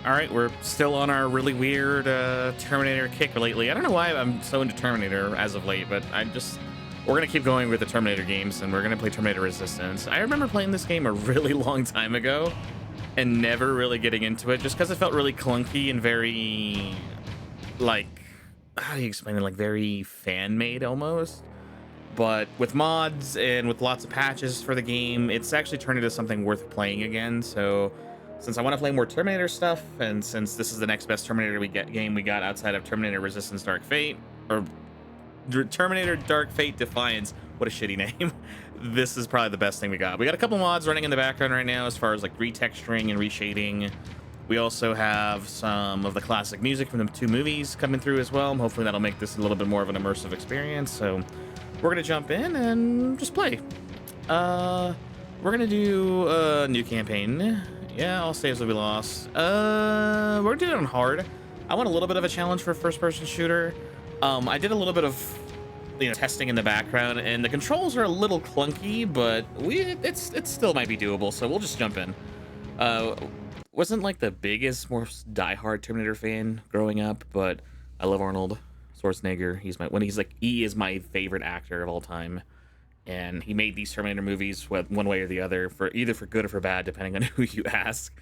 All right, we're still on our really weird Terminator kick lately. I don't know why I'm so into Terminator as of late, but we're gonna keep going with the Terminator games, and we're gonna play Terminator Resistance. I remember playing this game a really long time ago and never really getting into it, just because it felt really clunky and very, like, how do you explain it? Like very fan-made almost. But with mods and with lots of patches for the game, it's actually turned into something worth playing again. So since I want to play more Terminator stuff, and since this is the next best Terminator game we got outside of Terminator Resistance Dark Fate, or Terminator Dark Fate Defiance, what a shitty name. This is probably the best thing we got. We got a couple mods running in the background right now as far as like retexturing and reshading. We also have some of the classic music from the two movies coming through as well. Hopefully that'll make this a little bit more of an immersive experience. So we're gonna jump in and just play. We're gonna do a new campaign. Yeah, all saves will be lost. We're gonna do it on hard. I want a little bit of a challenge for a first-person shooter. I did a little bit of testing in the background, and the controls are a little clunky, but it still might be doable. So we'll just jump in. Wasn't like the biggest, most diehard Terminator fan growing up, but I love Arnold Schwarzenegger. He is my favorite actor of all time, and he made these Terminator movies one way or the other, for either for good or for bad, depending on who you ask.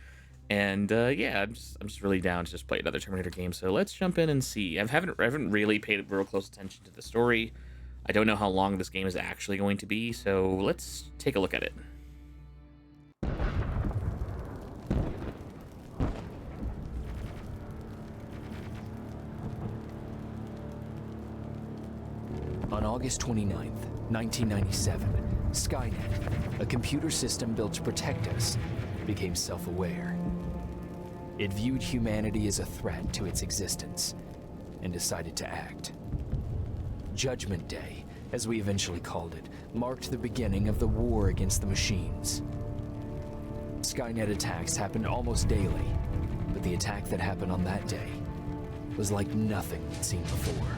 And yeah, I'm just really down to just play another Terminator game. So let's jump in and see. I haven't really paid real close attention to the story. I don't know how long this game is actually going to be, so let's take a look at it. On August 29th, 1997, Skynet, a computer system built to protect us, became self-aware. It viewed humanity as a threat to its existence and decided to act. Judgment Day, as we eventually called it, marked the beginning of the war against the machines. Skynet attacks happened almost daily, but the attack that happened on that day was like nothing we'd seen before.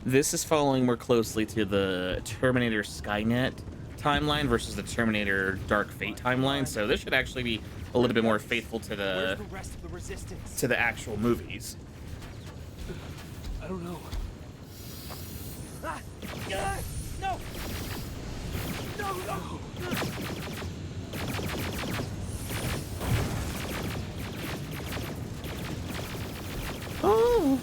This is following more closely to the Terminator Skynet timeline versus the Terminator Dark Fate timeline, so this should actually be a little bit more faithful to the actual movies. I don't know. No! No! Oh!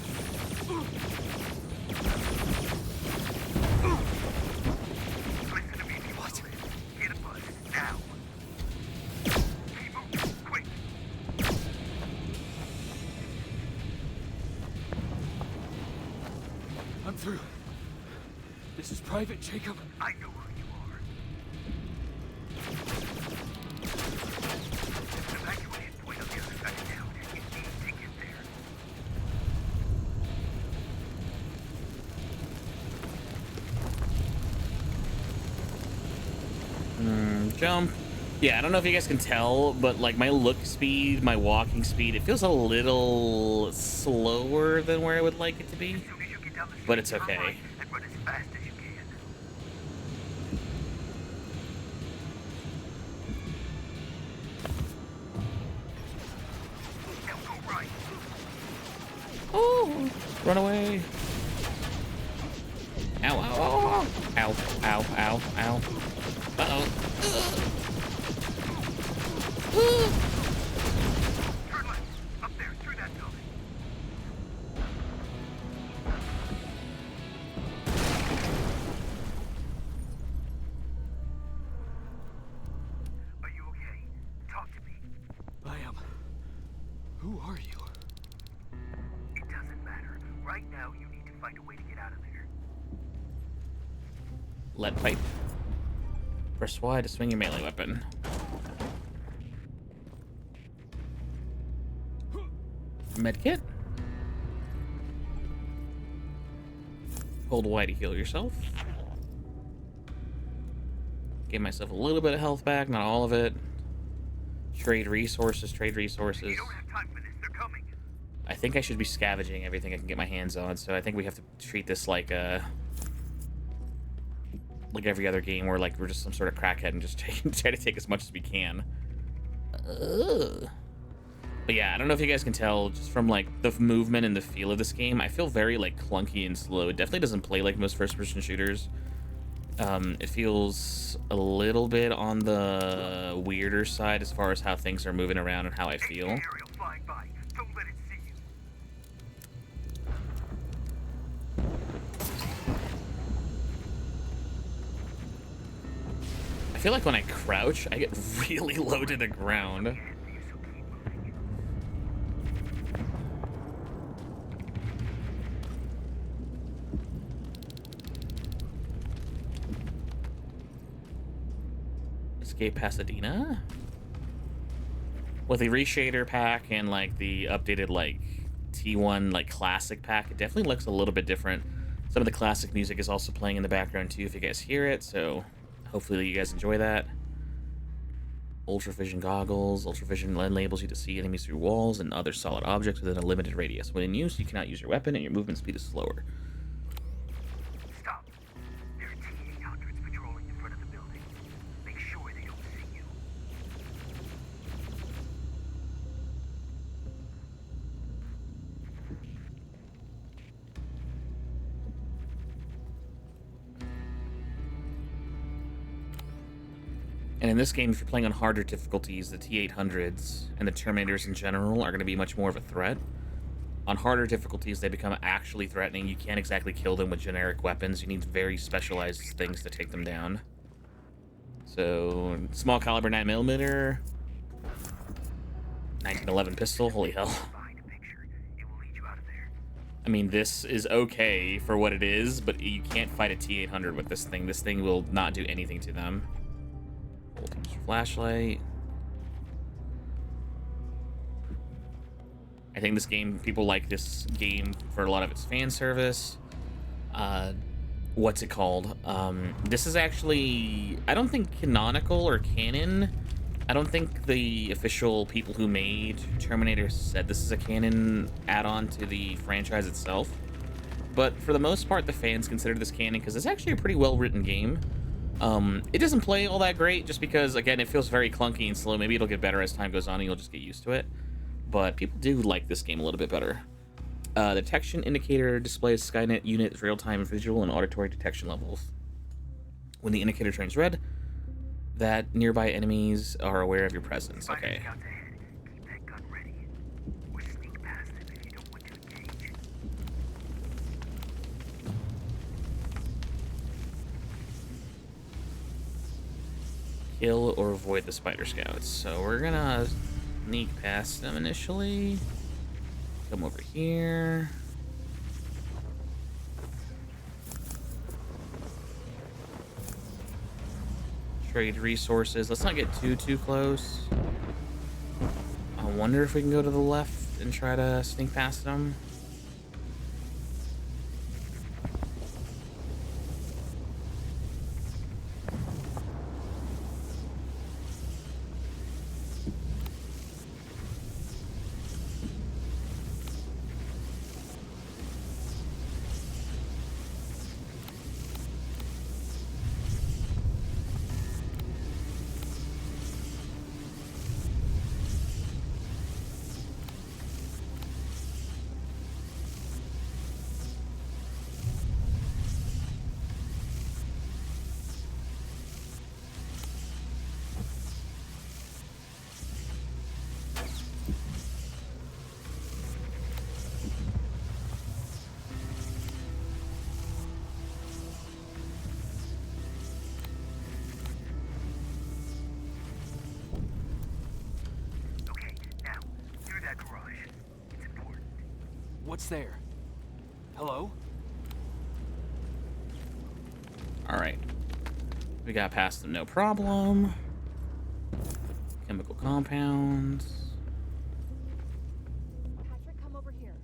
I'm through. This is Private Jacob. I know who you are. Evacuation point on the other side of town. You need to get there. Jump. Yeah, I don't know if you guys can tell, but like my look speed, my walking speed, it feels a little slower than where I would like it to be. But it's okay. And run as fast as you can. Now go right. Oh, run away. Ow, ow, ow, ow, ow, ow, ow. Uh-oh. Turn left. Up there, through that building. Are you okay? Talk to me. I am. Who are you? It doesn't matter. Right now, you need to find a way to get out of there. Lead pipe. Press Y to swing your melee weapon. Medkit. Hold Y to heal yourself. Give myself a little bit of health back, not all of it. Trade resources, trade resources. You don't have time for this. They're coming. I think I should be scavenging everything I can get my hands on, so I think we have to treat this like a like every other game where like we're just some sort of crackhead and just try to take as much as we can. Ugh. But yeah, I don't know if you guys can tell just from like the movement and the feel of this game. I feel very like clunky and slow. It definitely doesn't play like most first-person shooters. It feels a little bit on the weirder side as far as how things are moving around and how I feel. Aerial flying by. Don't let it see you. I feel like when I crouch, I get really low to the ground. Escape Pasadena? With the reshader pack and like the updated like T1 like classic pack, it definitely looks a little bit different. Some of the classic music is also playing in the background too if you guys hear it, so hopefully you guys enjoy that. Ultravision goggles. Ultravision enables you to see enemies through walls and other solid objects within a limited radius. When in use, you cannot use your weapon and your movement speed is slower. Stop. There are T-800s patrolling the front of the building. Make sure they don't see you. And in this game, if you're playing on harder difficulties, the T-800s and the Terminators in general are going to be much more of a threat. On harder difficulties, they become actually threatening. You can't exactly kill them with generic weapons. You need very specialized things to take them down. So, small caliber 9mm, 1911 pistol, holy hell. Find a picture. It will lead you out of there. I mean, this is okay for what it is, but you can't fight a T-800 with this thing. This thing will not do anything to them. Flashlight. I think this game, people like this game for a lot of its fan service. What's it called? This is actually, I don't think canonical or canon. I don't think the official people who made Terminator said this is a canon add-on to the franchise itself. But for the most part, the fans consider this canon because it's actually a pretty well-written game. It doesn't play all that great just because, again, it feels very clunky and slow. Maybe it'll get better as time goes on and you'll just get used to it. But people do like this game a little bit better. The detection indicator displays Skynet unit's real-time visual and auditory detection levels. When the indicator turns red, that nearby enemies are aware of your presence. Okay. Scouts ahead. Keep that gun ready. Or sneak past them if you don't want to engage. Kill or avoid the spider scouts. So we're gonna sneak past them initially. Come over here. Trade resources. Let's not get too close. I wonder if we can go to the left and try to sneak past them. Okay, now, through that garage. It's important. What's there? Hello? All right. We got past them, no problem. Chemical compounds. Patrick, come over here.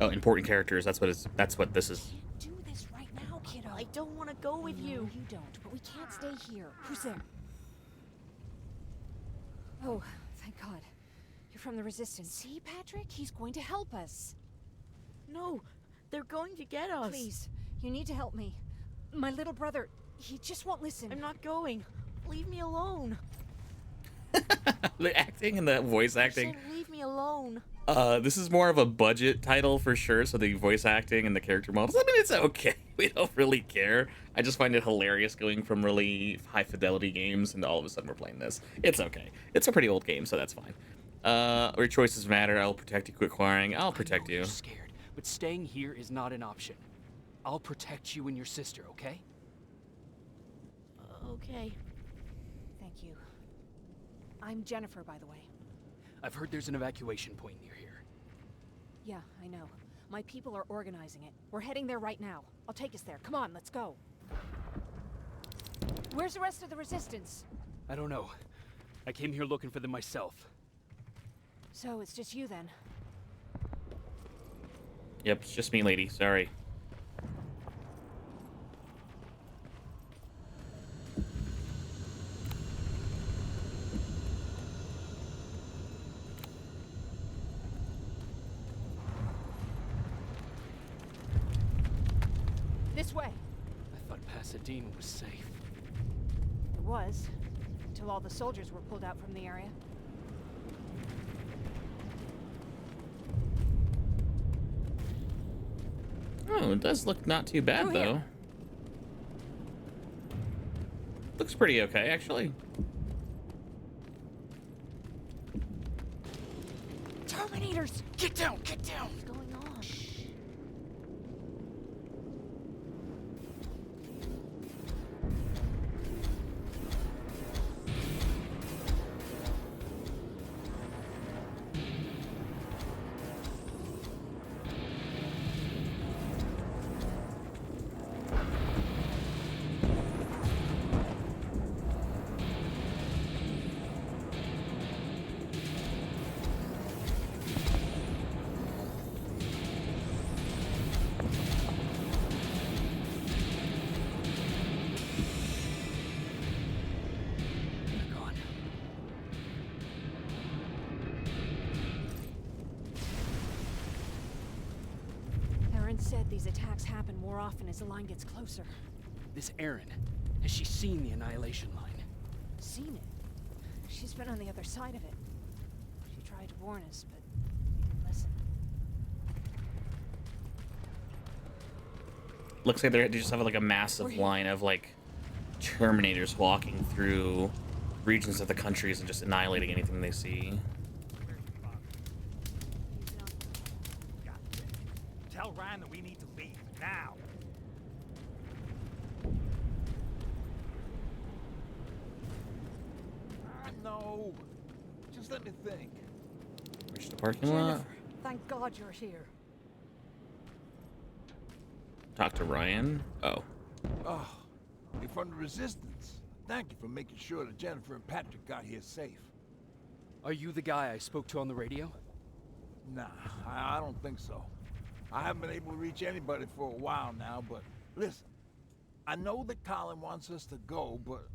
Oh, important characters. That's what this is. Do this right now, kiddo. I don't want to go with No, you. you don't, but we can't stay here. Who's there? Oh, thank God. You're from the Resistance. See, Patrick? He's going to help us. No, they're going to get us. Please, You need to help me. My little brother, he just won't listen. I'm not going. Leave me alone. The acting and the voice acting. Leave me alone. This is more of a budget title for sure, so the voice acting and the character models, I mean, it's okay. We don't really care. I just find it hilarious going from really high fidelity games and all of a sudden we're playing this. It's okay. It's a pretty old game, so that's fine. Your choices matter. I'll protect you, quit acquiring. I'll protect you. You're scared, but staying here is not an option. I'll protect you and your sister, okay? Okay. Thank you. I'm Jennifer, by the way. I've heard there's an evacuation point near here. Yeah, I know. My people are organizing it. We're heading there right now. I'll take us there. Come on, let's go. Where's the rest of the resistance? I don't know. I came here looking for them myself. So it's just you then? Yep, it's just me, lady. Sorry. This way. I thought Pasadena was safe. It was. Until all the soldiers were pulled out from the area. Oh, it does look not too bad, Through here. though. Looks pretty okay, actually. Terminators! Get down! Get down! What's going on? They're gone. Aaron said these attacks happen more often as the line gets closer. This Erin, has she seen the Annihilation Line? Seen it. She's been on the other side of it. She tried to warn us, but we didn't listen. Looks like they just have like a massive line of like Terminators walking through regions of the countries and just annihilating anything they see. Tell Ryan that we need to leave now. No. Just let me think. Reach the parking lot. Thank God you're here. Talk to Ryan. Oh. Oh, you're from the Resistance. Thank you for making sure that Jennifer and Patrick got here safe. Are you the guy I spoke to on the radio? Nah, I don't think so. I haven't been able to reach anybody for a while now, but listen. I know that Colin wants us to go, but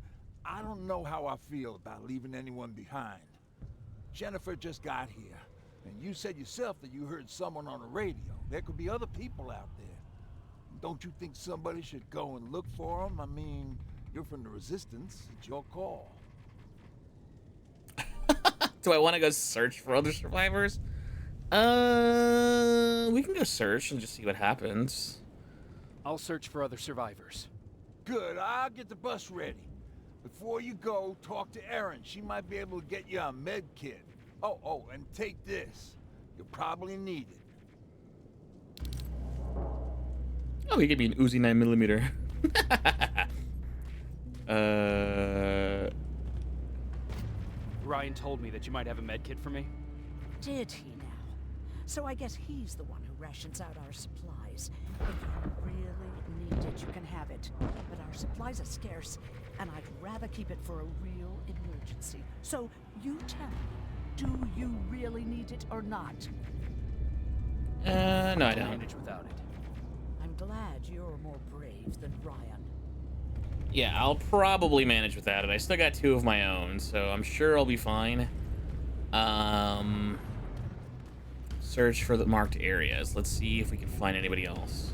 I don't know how I feel about leaving anyone behind. Jennifer just got here, and you said yourself that you heard someone on the radio. There could be other people out there. Don't you think somebody should go and look for them? I mean, you're from the Resistance. It's your call. Do I want to go search for other survivors? We can go search and just see what happens. I'll search for other survivors. Good, I'll get the bus ready. Before you go, talk to Erin. She might be able to get you a med kit. Oh, and take this. You'll probably need it. Oh, he gave me an Uzi 9mm. Ryan told me that you might have a med kit for me. Did he now? So I guess he's the one who rations out our supplies. If you really need it, you can have it. But our supplies are scarce, and I'd rather keep it for a real emergency. So you tell me, do you really need it or not? No, I I'll don't. manage without it. I'm glad you're more brave than Ryan. Yeah, I'll probably manage without it. I still got 2 of my own, so I'm sure I'll be fine. Search for the marked areas. Let's see if we can find anybody else.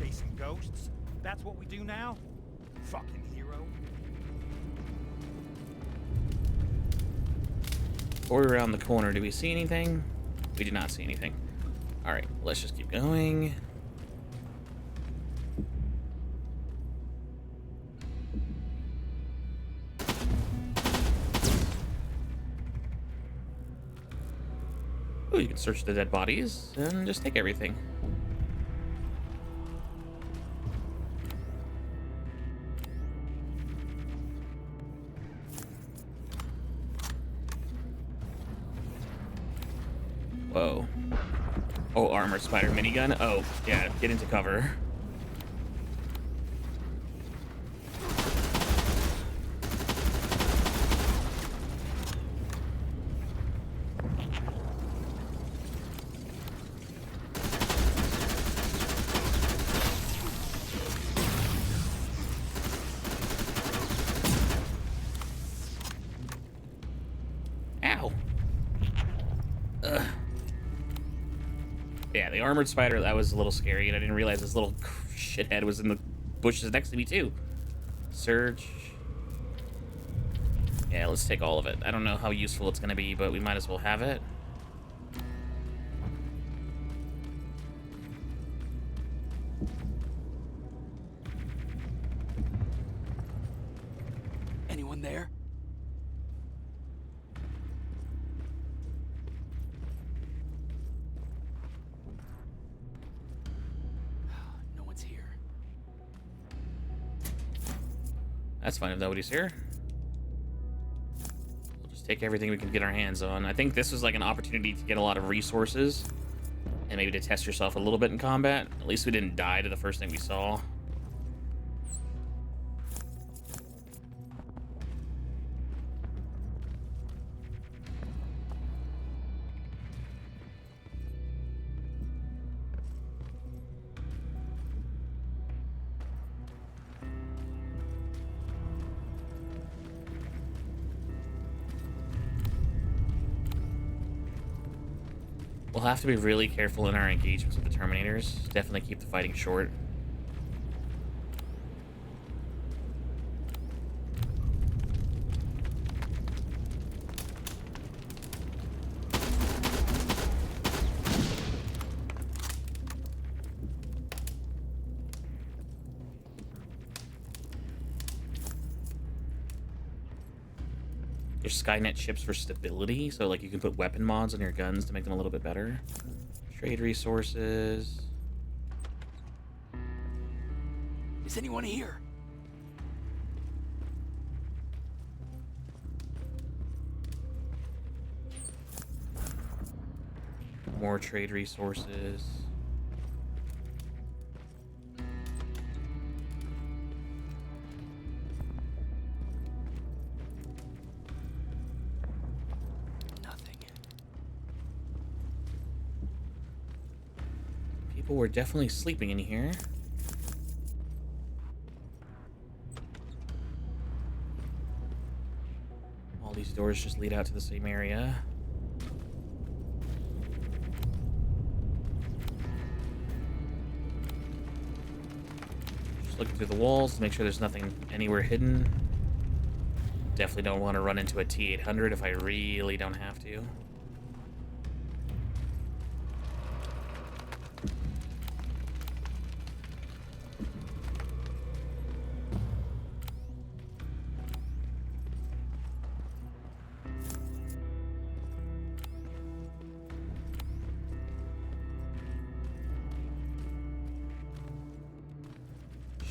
Chasing ghosts? That's what we do now? Fucking hero. Before we're around the corner, do we see anything? We did not see anything. All right, let's just keep going. Oh, you can search the dead bodies and just take everything. Whoa. Oh, armored spider minigun. Oh, yeah, get into cover. Ow. Ugh. Yeah, the armored spider, that was a little scary, and I didn't realize this little shithead was in the bushes next to me, too. Search. Yeah, let's take all of it. I don't know how useful it's going to be, but we might as well have it. Anyone there? No one's here. That's fine if nobody's here. We'll just take everything we can get our hands on. I think this was like an opportunity to get a lot of resources and maybe to test yourself a little bit in combat. At least we didn't die to the first thing we saw. We'll have to be really careful in our engagements with the Terminators. Definitely keep the fighting short. There's Skynet chips for stability, so like you can put weapon mods on your guns to make them a little bit better. Trade resources. Is anyone here? More trade resources. People were definitely sleeping in here. All these doors just lead out to the same area. Just looking through the walls to make sure there's nothing anywhere hidden. Definitely don't want to run into a T-800 if I really don't have to.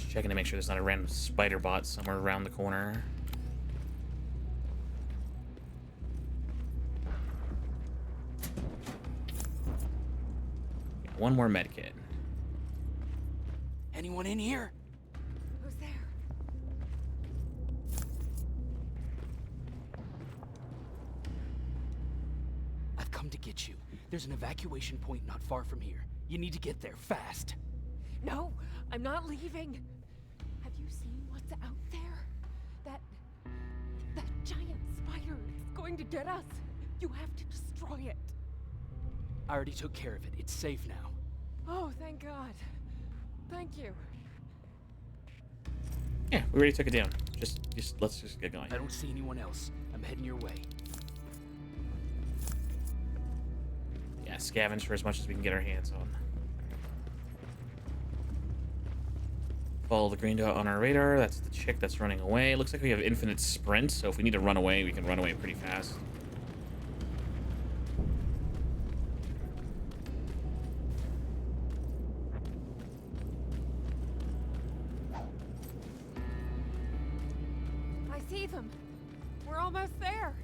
Checking to make sure there's not a random spider bot somewhere around the corner. One more med kit. Anyone in here? Who's there? I've come to get you. There's an evacuation point not far from here. You need to get there fast. No, I'm not leaving. Have you seen what's out there? That giant spider is going to get us. You have to destroy it. I already took care of it. It's safe now. Oh, thank God. Thank you. Yeah, we already took it down. Just let's just get going. I don't see anyone else. I'm heading your way. Yeah, scavenge for as much as we can get our hands on. Follow the green dot on our radar. That's the chick that's running away. Looks like we have infinite sprint, so if we need to run away, we can run away pretty fast. I see them. We're almost there.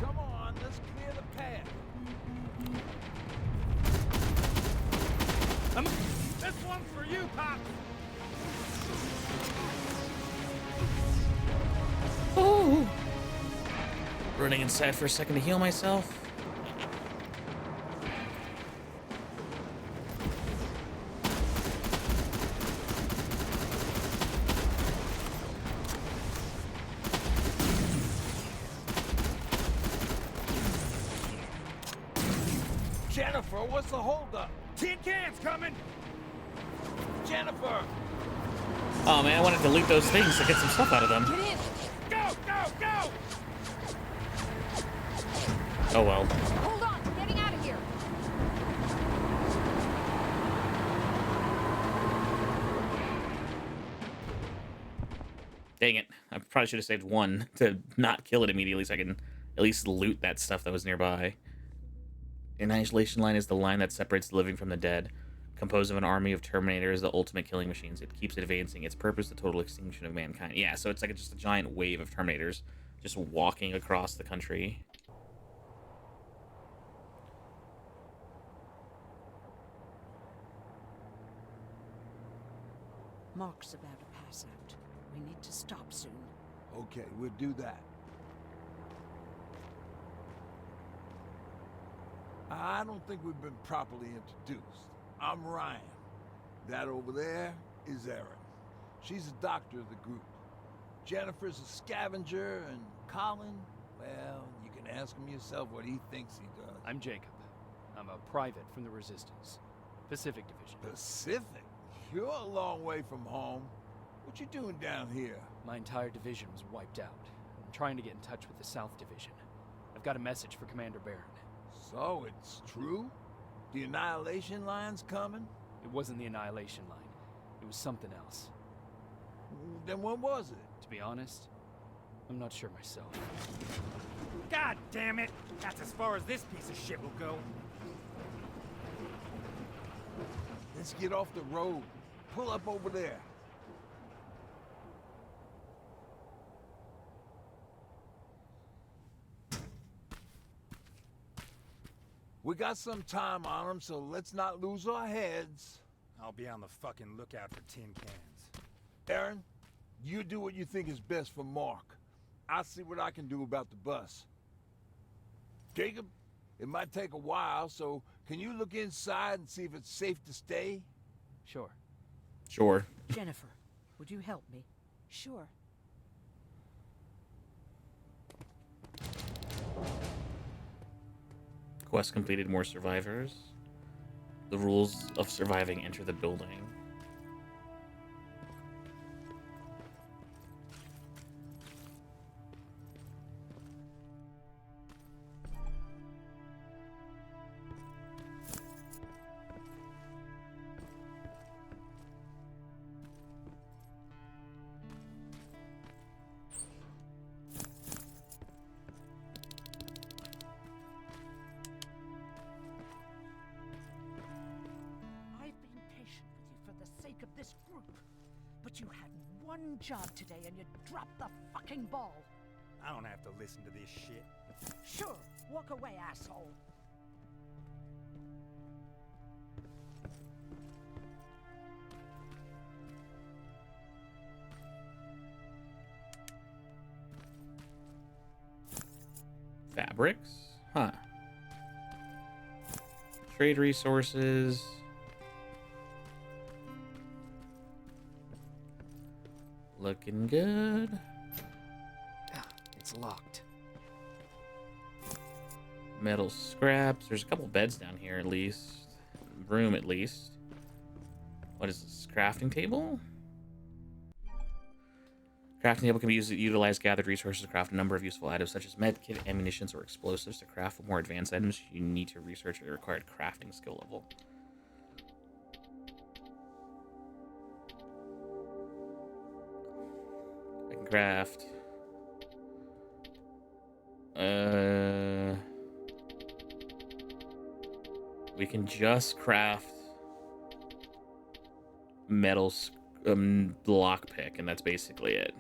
Come on, let's clear the path. This one's for you, Pop! Oh! Running inside for a second to heal myself. Jennifer, what's the holdup? Tin cans coming! Jennifer! Oh man, I wanted to loot those things to get some stuff out of them. Get in. Go, go, go! Oh well. Hold on. We're getting out of here. Dang it. I probably should have saved one to not kill it immediately so I can at least loot that stuff that was nearby. Annihilation line is the line that separates the living from the dead. Composed of an army of Terminators, the ultimate killing machines. It keeps advancing. Its purpose, the total extinction of mankind. Yeah, so it's like just a giant wave of Terminators just walking across the country. Mark's about to pass out. We need to stop soon. Okay, we'll do that. I don't think we've been properly introduced. I'm Ryan. That over there is Erin. She's the doctor of the group. Jennifer's a scavenger, and Colin, well, you can ask him yourself what he thinks he does. I'm Jacob. I'm a private from the Resistance. Pacific Division. Pacific? You're a long way from home. What you doing down here? My entire division was wiped out. I'm trying to get in touch with the South Division. I've got a message for Commander Barron. So, it's true? The Annihilation Line's coming? It wasn't the Annihilation Line. It was something else. Then what was it? To be honest, I'm not sure myself. God damn it! That's as far as this piece of shit will go. Let's get off the road. Pull up over there. We got some time on them, so let's not lose our heads. I'll be on the fucking lookout for tin cans. Aaron, you do what you think is best for Mark. I'll see what I can do about the bus. Jacob, it might take a while, so can you look inside and see if it's safe to stay? Sure. Sure. Jennifer, would you help me? Sure. Quest completed, more survivors. The rules of surviving enter the building. Of this group. But you had one job today and you dropped the fucking ball. I don't have to listen to this shit. Sure, walk away, asshole. bricks? Huh. Trade resources. Looking good. Ah, it's locked. Metal scraps. There's a couple beds down here at least. Room at least. What is this? Crafting table? Crafting table can be used to utilize gathered resources to craft a number of useful items such as medkit, ammunitions, or explosives. To craft more advanced items, you need to research the required crafting skill level. I can craft. We can just craft metal lockpick, and that's basically it.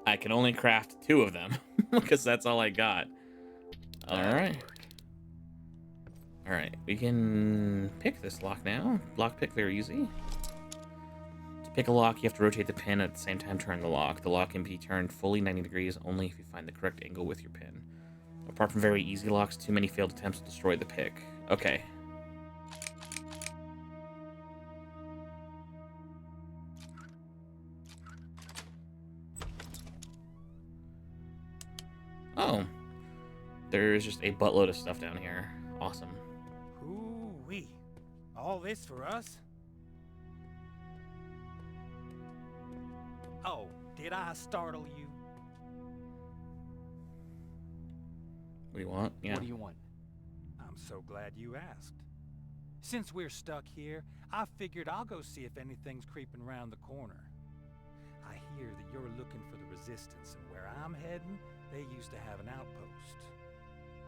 I can only craft 2 of them because that's all I got. All right. All right, we can pick this lock now. Lock pick, very easy. To pick a lock, you have to rotate the pin at the same time turn the lock. The lock can be turned fully 90 degrees only if you find the correct angle with your pin. Apart from very easy locks, too many failed attempts will destroy the pick. Okay. Oh. There's just a buttload of stuff down here. Awesome. Ooh-wee. All this for us? Oh, did I startle you? What do you want? Yeah. What do you want? I'm so glad you asked. Since we're stuck here, I figured I'll go see if anything's creeping around the corner. I hear that you're looking for the Resistance, and where I'm heading, they used to have an outpost.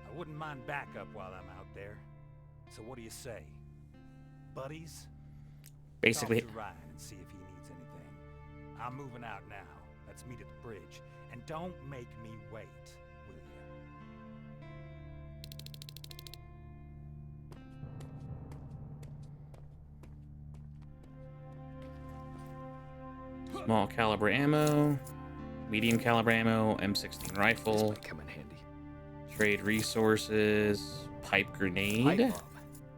I wouldn't mind backup while I'm out there. So what do you say? Buddies? Basically. Talk to Ryan and see if he needs anything. I'm moving out now. Let's meet at the bridge. And don't make me wait, will you? Small caliber ammo, medium caliber ammo, M16 rifle, This might come in handy. trade resources, pipe grenade, Pipe bomb.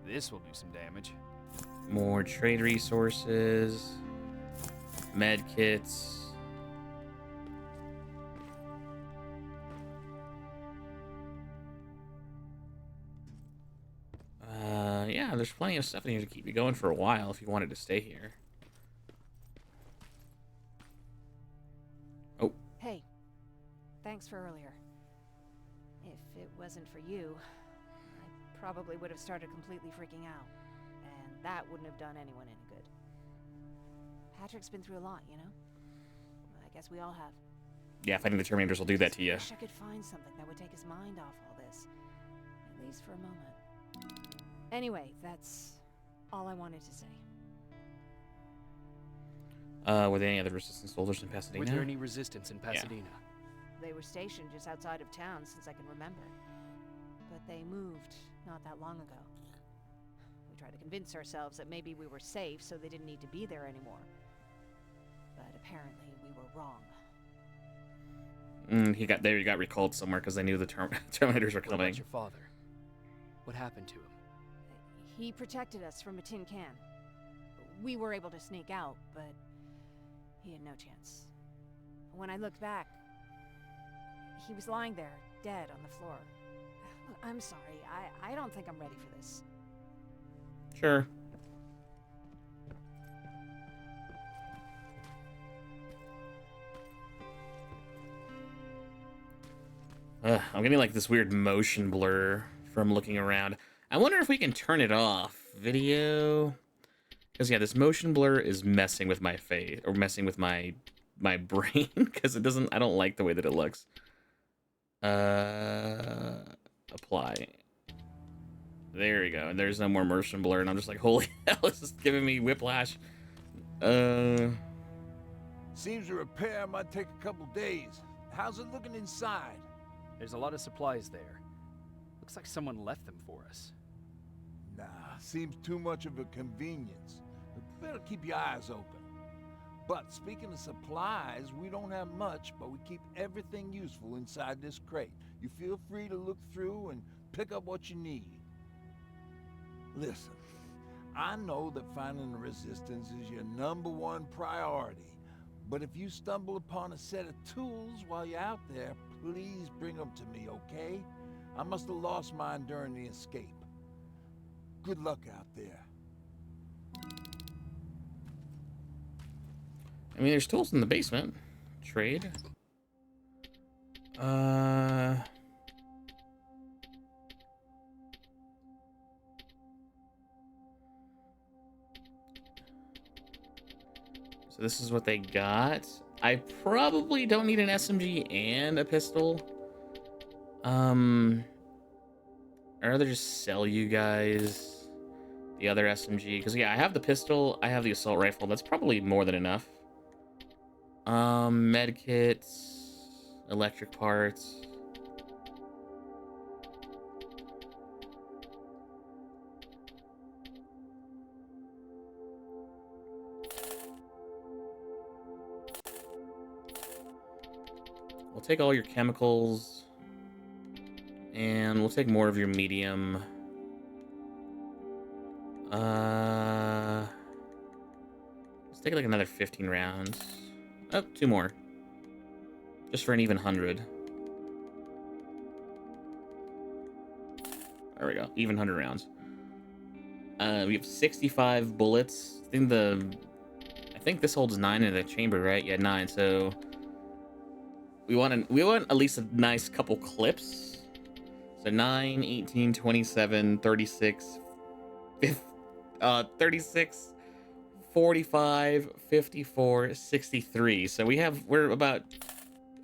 This will do some damage. more trade resources, med kits. Yeah, there's plenty of stuff in here to keep you going for a while if you wanted to stay here. Oh. Hey, thanks for earlier. If it wasn't for you, I probably would have started completely freaking out. And that wouldn't have done anyone any good. Patrick's been through a lot, you know? I guess we all have. Yeah, fighting the Terminators will do that to you. I wish I could find something that would take his mind off all this. At least for a moment. Anyway, that's all I wanted to say. Were there any other resistance soldiers in Pasadena? Were there any resistance in Pasadena? They were stationed just outside of town since I can remember. But they moved not that long ago. We tried to convince ourselves that maybe we were safe so they didn't need to be there anymore. But apparently we were wrong. He got recalled somewhere because they knew the Terminators were What coming. about your father? What happened to him? He protected us from a tin can. We were able to sneak out, but he had no chance. When I looked back, he was lying there, dead on the floor. Look, I'm sorry. I don't think I'm ready for this. Sure. I'm getting like this weird motion blur from looking around. I wonder if we can turn it off. Video. Because yeah, this motion blur is messing with my face, or messing with my brain, because it doesn't, I don't like the way that it looks. Apply. There we go. And there's no more motion blur, and I'm just like, holy hell, this is giving me whiplash. Seems the repair might take a couple days. How's it looking inside? There's a lot of supplies there. Looks like someone left them for us. Nah, seems too much of a convenience. Better keep your eyes open. But speaking of supplies, we don't have much, but we keep everything useful inside this crate. You feel free to look through and pick up what you need. Listen, I know that finding the resistance is your #1 priority, but if you stumble upon a set of tools while you're out there, please bring them to me, okay? I must have lost mine during the escape. Good luck out there. I mean, there's tools in the basement. Trade. So this is what they got. I probably don't need an SMG and a pistol. I'd rather just sell you guys the other SMG. Because, yeah, I have the pistol. I have the assault rifle. That's probably more than enough. Med kits, electric parts. We'll take all your chemicals, and we'll take more of your medium. Let's take like another 15 rounds. Oh, 2 more. Just for an even 100. There we go. Even 100 rounds. We have 65 bullets. I think this holds 9 in the chamber, right? Yeah, 9. So we want at least a nice couple clips. So 9, 18, 27, 36, 36, 45, 54, 63. So we're about...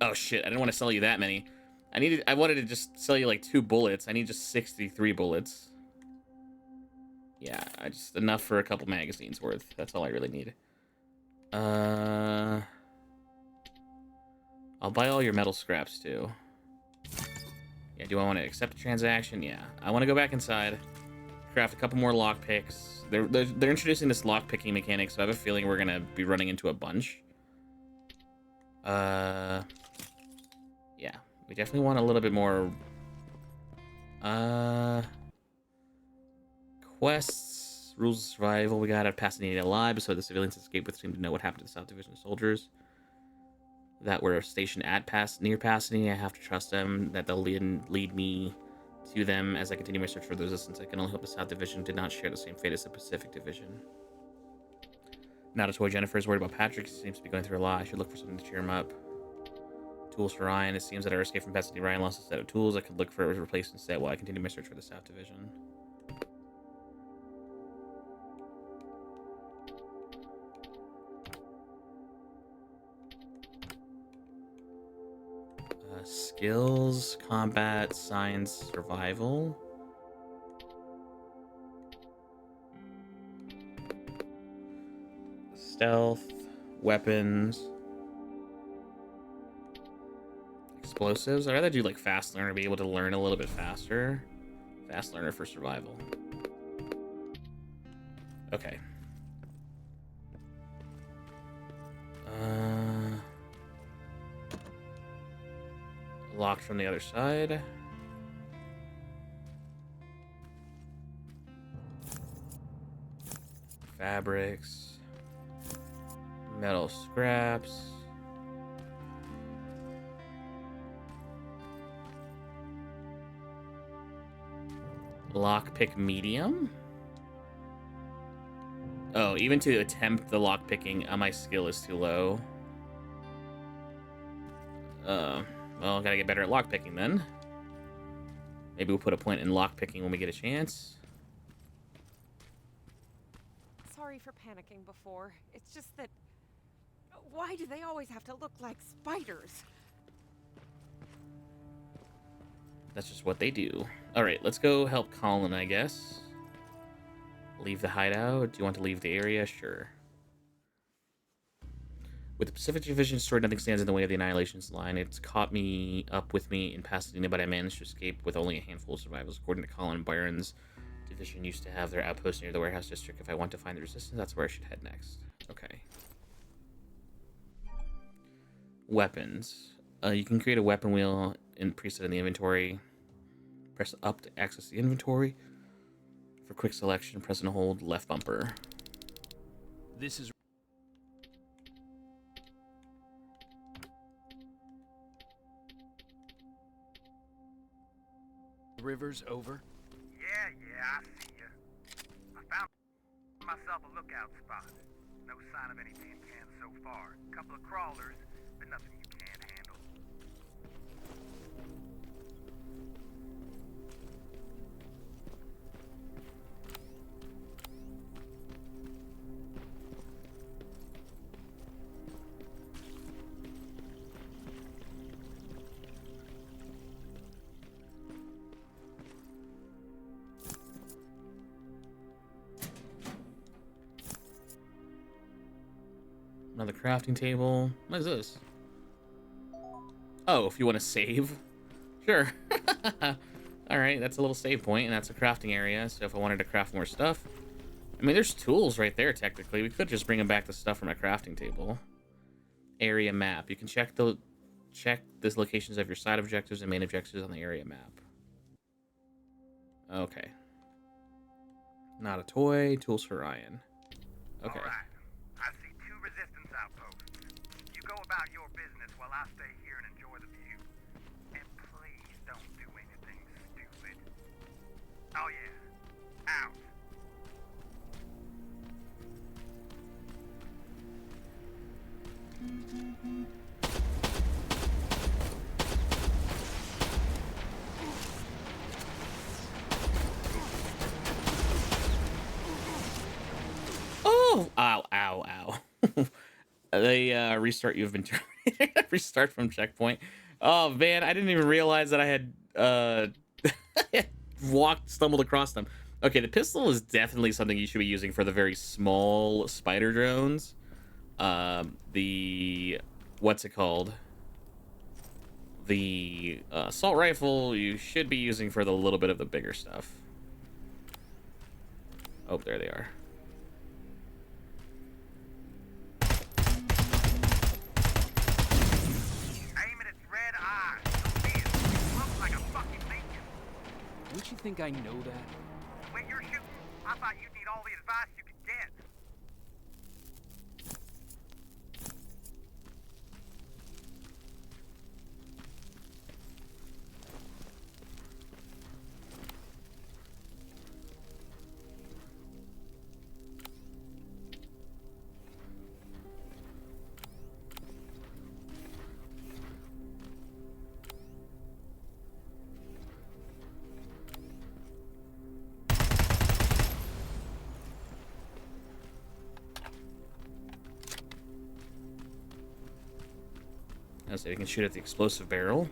Oh shit, I didn't want to sell you that many. I wanted to just sell you like 2 bullets. I need just 63 bullets. Yeah, just enough for a couple magazines worth. That's all I really need. I'll buy all your metal scraps too. Yeah, do I want to accept a transaction? Yeah. I want to go back inside, craft a couple more lockpicks. They're introducing this lockpicking mechanic, so I have a feeling we're gonna be running into a bunch. Yeah, we definitely want a little bit more. Quests, rules of survival. We gotta Pasadena alive, so the civilians escape with seem to know what happened to the South Division soldiers that were stationed at near Pasadena. I have to trust them that they'll lead me to them as I continue my search for the resistance. I can only hope the South Division did not share the same fate as the Pacific Division. Not a toy. Jennifer is worried about Patrick. He seems to be going through a lot. I should look for something to cheer him up. Tools for Ryan. It seems that our escape from Pasadena, Ryan lost a set of tools. I could look for a replacement set while I continue my search for the South Division. Skills, combat, science, survival. Stealth, weapons, explosives. I'd rather do like fast learner, be able to learn a little bit faster. Fast learner for survival. Okay. Locked from the other side. Fabrics. Metal scraps. Lockpick medium? Oh, even to attempt the lockpicking, my skill is too low. Well, gotta get better at lockpicking then. Maybe we'll put a point in lockpicking when we get a chance. Sorry for panicking before. It's just that... Why do they always have to look like spiders? That's just what they do. Alright, let's go help Colin, I guess. Leave the hideout. Do you want to leave the area? Sure. With the Pacific Division destroyed, nothing stands in the way of the Annihilation's line. It's caught me up with me in Pasadena, but I managed to escape with only a handful of survivors. According to Colin, Byron's division used to have their outpost near the warehouse district. If I want to find the resistance, that's where I should head next. Okay. Weapons. You can create a weapon wheel in preset in the inventory. Press up to access the inventory. For quick selection, press and hold left bumper. This is... Rivers, over. Yeah, I see ya. I found myself a lookout spot. No sign of any tin cans so far. Couple of crawlers, but nothing you can't handle. Another crafting table. What is this? Oh, if you want to save? Sure. Alright, that's a little save point, and that's a crafting area, so if I wanted to craft more stuff... I mean, there's tools right there, technically. We could just bring back the stuff from a crafting table. Area map. You can check the locations of your side objectives and main objectives on the area map. Okay. Not a toy. Tools for Ryan. Okay. All right. I see 2 resistance outposts. You go about your business while I stay here and enjoy the view. And please don't do anything stupid. Oh yeah. Out. Oh! Ow, ow, ow. They restart you have been terminated. Restart from checkpoint. Oh man, I didn't even realize that I had stumbled across them. Okay, the pistol is definitely something you should be using for the very small spider drones. What's it called? The assault rifle you should be using for the little bit of the bigger stuff. Oh, there they are. Aim at its red eyes. It looks like a fucking beacon. Don't you think I know that? When you're shooting, I thought you'd need all the advice you could get. So you can shoot at the explosive barrel.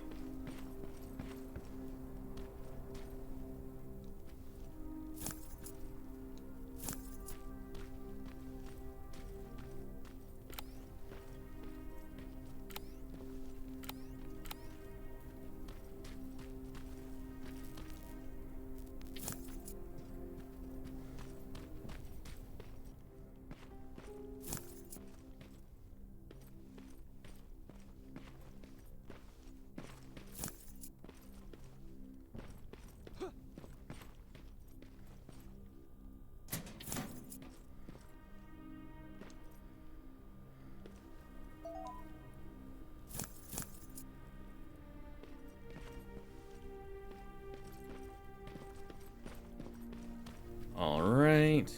All right.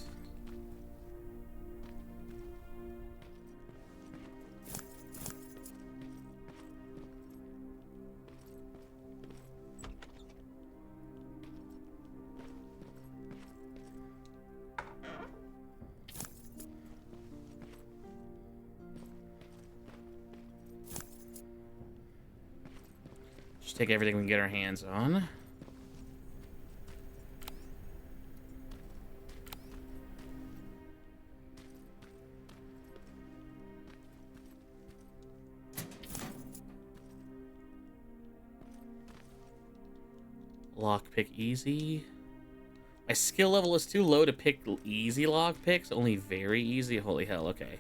Just take everything we can get our hands on. Lockpick easy. My skill level is too low to pick easy lockpicks. Only very easy. Holy hell, okay.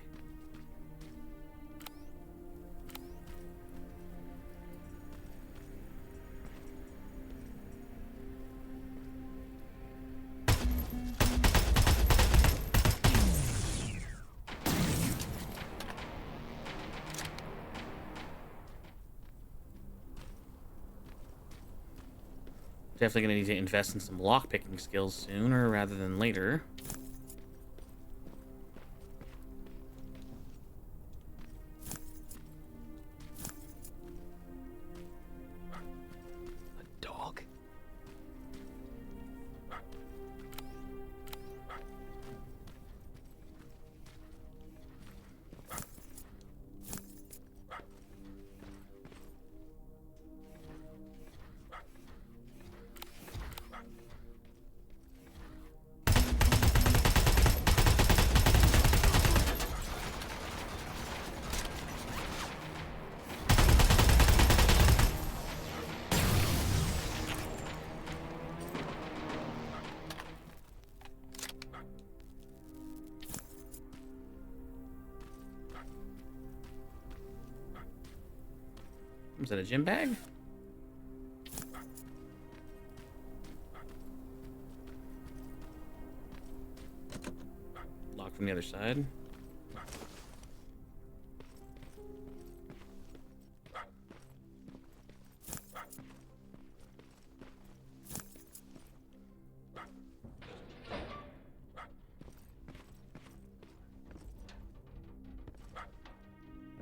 Definitely gonna need to invest in some lockpicking skills sooner rather than later. A dog? Is that a gym bag? Lock from the other side.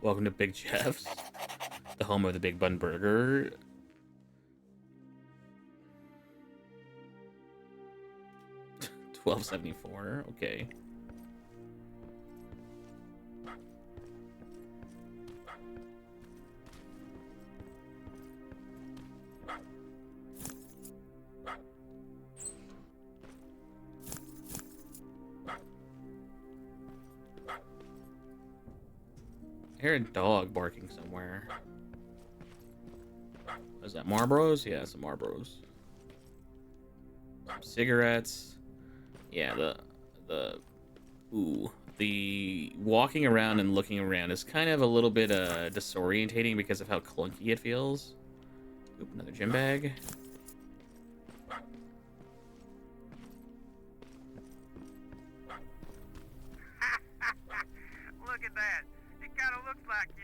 Welcome to Big Jeff's, the home of the Big Bun Burger. $12.74. Okay. I hear a dog barking somewhere. Is that Marlboros? Yeah, some Marlboros. Some cigarettes. Yeah, the walking around and looking around is kind of a little bit disorientating because of how clunky it feels. Oop, another gym bag. Look at that. It kind of looks like you.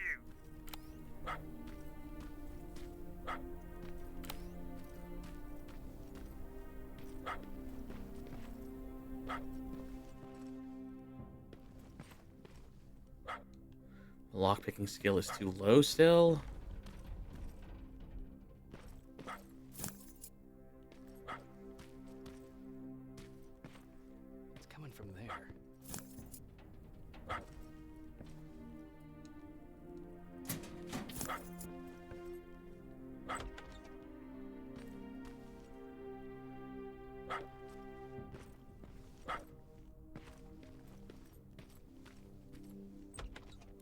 Lockpicking skill is too low still. It's coming from there.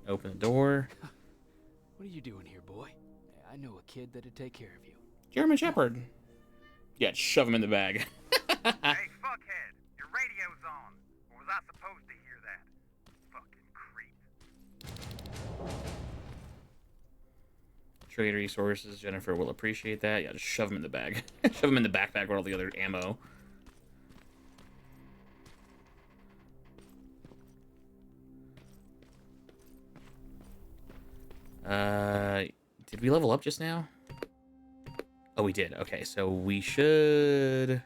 Open the door. What are you doing here, boy? I know a kid that'd take care of you. German Shepherd. Yeah, shove him in the bag. Hey, fuckhead, your radio's on. Or was I supposed to hear that? Fucking creep. Trade resources. Jennifer will appreciate that. Yeah, just shove him in the bag. Shove him in the backpack with all the other ammo. Did we level up just now? Oh, we did. Okay, so we should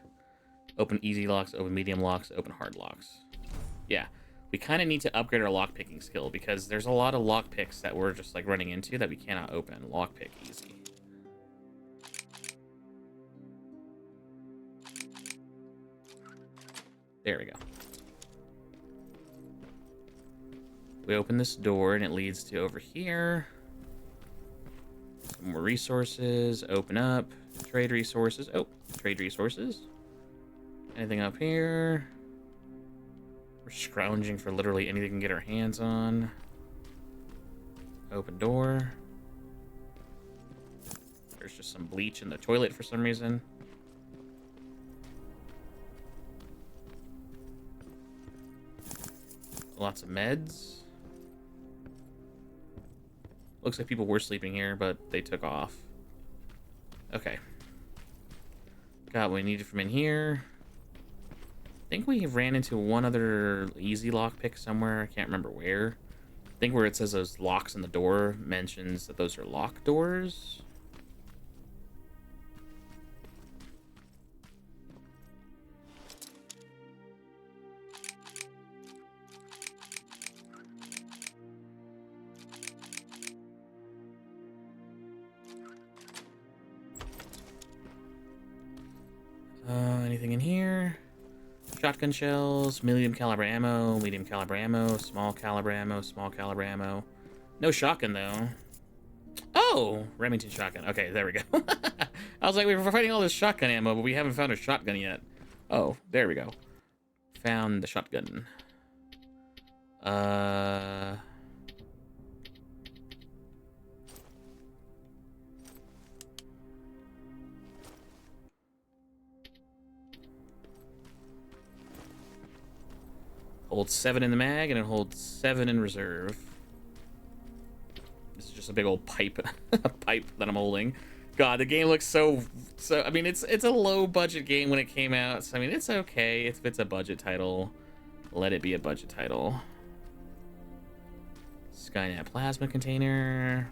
open easy locks, open medium locks, open hard locks. Yeah, we kind of need to upgrade our lockpicking skill because there's a lot of lockpicks that we're just like running into that we cannot open. Lockpick easy. There we go. We open this door and it leads to over here. Some more resources. Open up. Trade resources. Oh, trade resources. Anything up here? We're scrounging for literally anything we can get our hands on. Open door. There's just some bleach in the toilet for some reason. Lots of meds. Looks like people were sleeping here, but they took off. Okay. Got what we needed from in here. I think we ran into one other easy lockpick somewhere. I can't remember where. I think where it says those locks on the door mentions that those are lock doors. Anything in here? Shotgun shells, medium caliber ammo, small caliber ammo, small caliber ammo. No shotgun though. Oh, Remington shotgun. Okay, there we go. I was like, we were fighting all this shotgun ammo, but we haven't found a shotgun yet. Oh, there we go. Found the shotgun. Holds 7 in the mag, and it holds 7 in reserve. This is just a big old pipe, pipe that I'm holding. God, the game looks so. I mean, it's a low budget game when it came out. So I mean, it's okay if it's a budget title. Let it be a budget title. Skynet plasma container.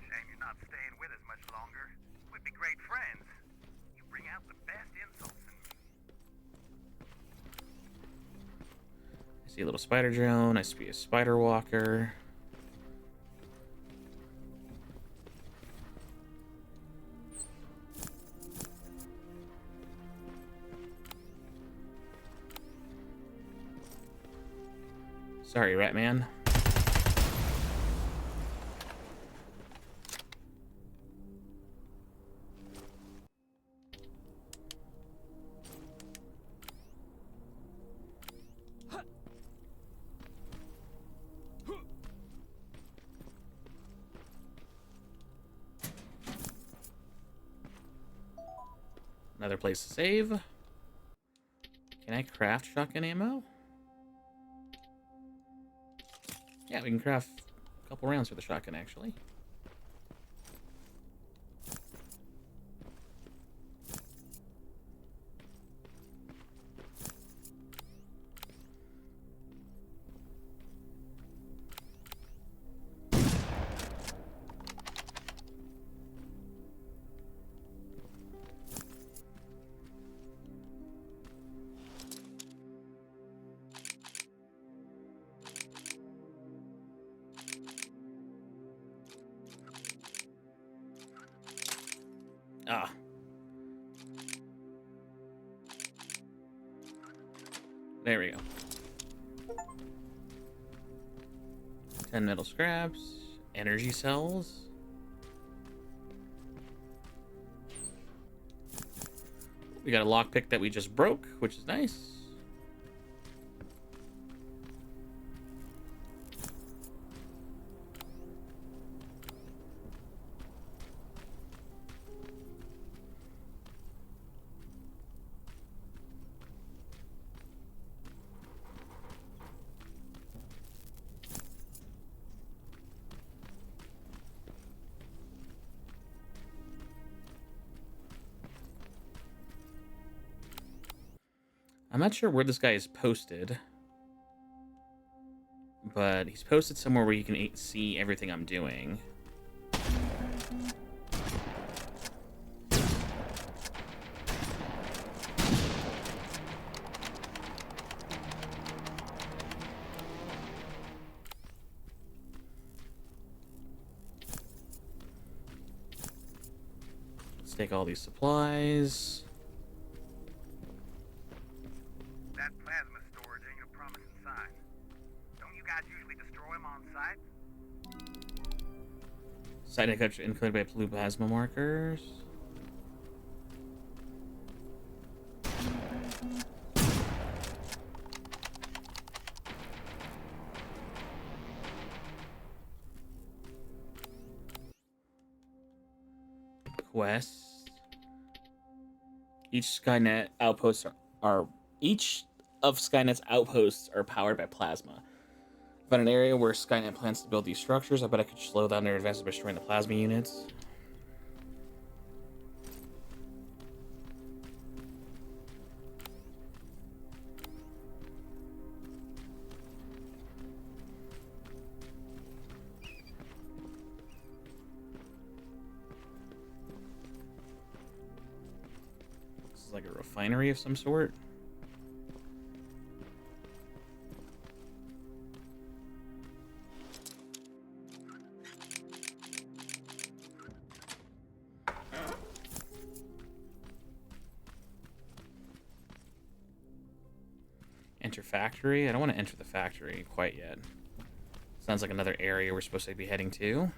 Shame you're not staying with us much longer. We'd be great friends. You bring out the best insults in me. I see a little spider drone. I see a spider walker. Sorry, Ratman. Another place to save. Can I craft shotgun ammo? Yeah, we can craft a couple rounds for the shotgun, actually. Ah. There we go. 10 metal scraps, energy cells. We got a lockpick that we just broke, which is nice. I'm not sure where this guy is posted, but he's posted somewhere where you can see everything I'm doing. Let's take all these supplies. That plasma storage ain't a promising sign. Don't you guys usually destroy them on site? Site included by blue plasma markers. Quests. Each Skynet outposts each of Skynet's outposts are powered by plasma. Found an area where Skynet plans to build these structures. I bet I could slow down their advances by destroying the plasma units. This is like a refinery of some sort. Enter factory. I don't want to enter the factory quite yet. Sounds like another area we're supposed to be heading to.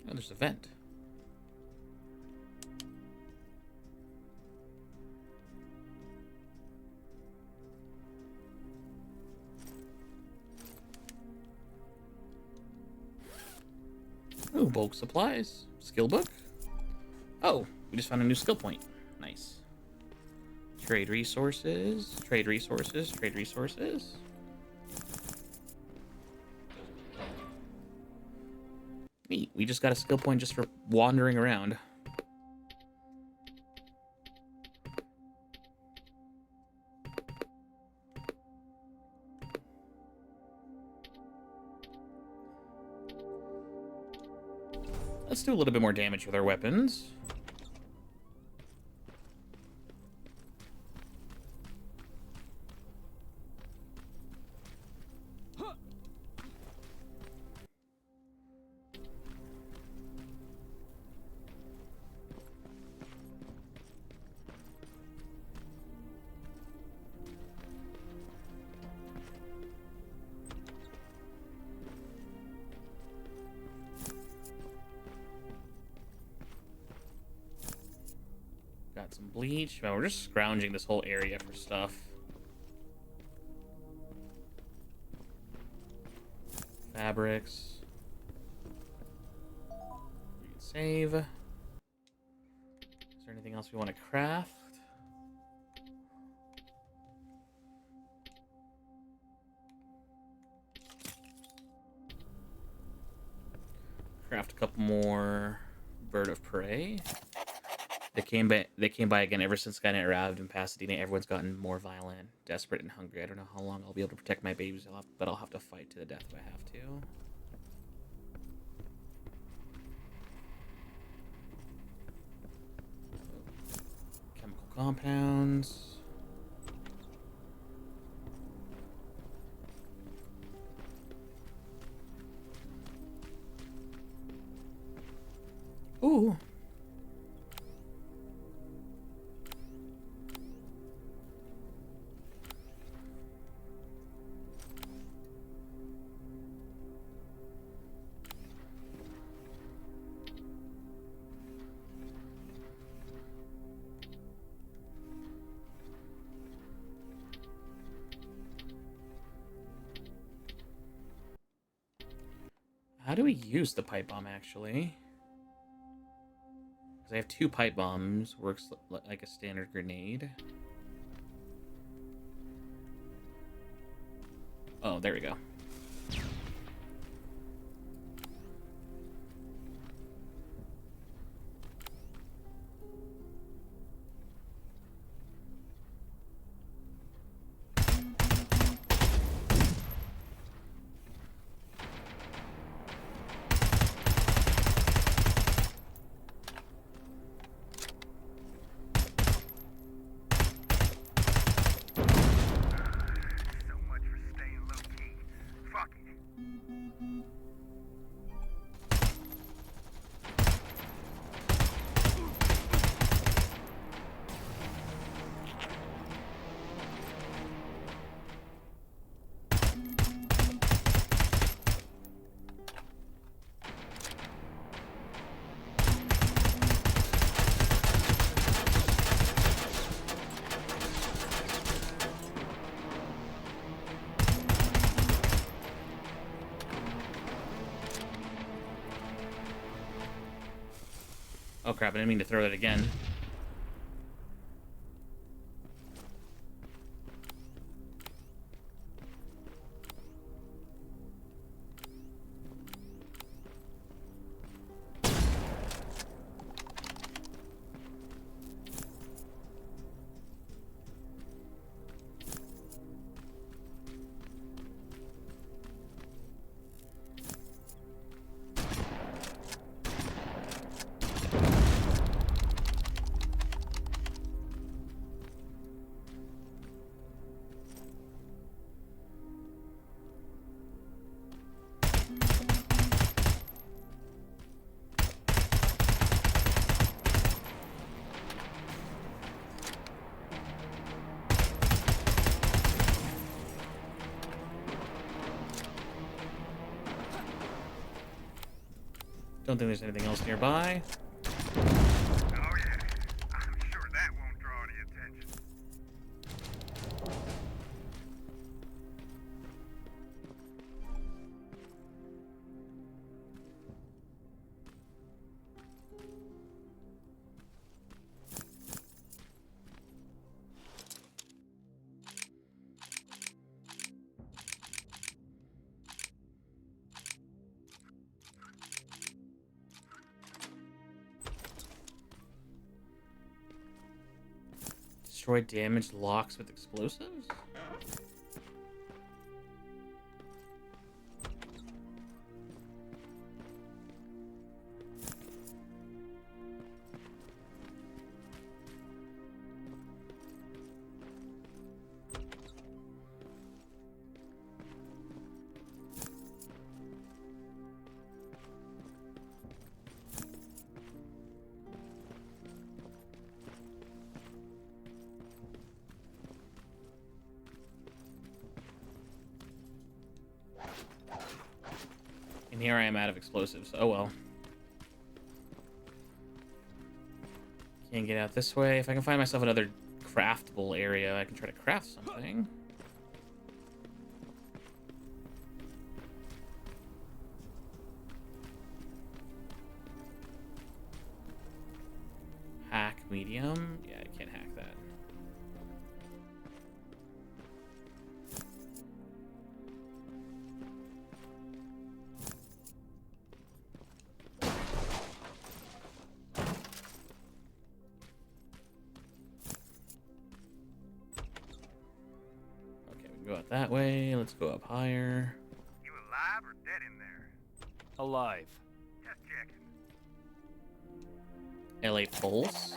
Oh, there's a vent. Ooh, bulk supplies. Skill book. Oh, we just found a new skill point. Nice. Trade resources. Trade resources. Trade resources. Neat. We just got a skill point just for wandering around. Let's do a little bit more damage with our weapons. Got some bleach. Man, we're just scrounging this whole area for stuff. Fabrics. We can save. Is there anything else we want to craft? Craft a couple more bird of prey. They came by again ever since Skynet arrived in Pasadena. Everyone's gotten more violent, desperate, and hungry. I don't know how long I'll be able to protect my babies, but I'll have to fight to the death if I have to. Chemical compounds. Ooh. How do we use the pipe bomb, actually? Because I have 2 pipe bombs. Works like a standard grenade. Oh, there we go. Oh crap, I didn't mean to throw that again. Don't think there's anything else nearby. Oh yeah, I'm sure that won't draw any attention. Destroy damaged locks with explosives? And here I am out of explosives. Oh well. Can't get out this way. If I can find myself another craftable area, I can try to craft something. Hack medium? Yeah, I can't hack that. Go out that way. Let's go up higher. You alive or dead in there? Alive. Just checking. LA Pulse,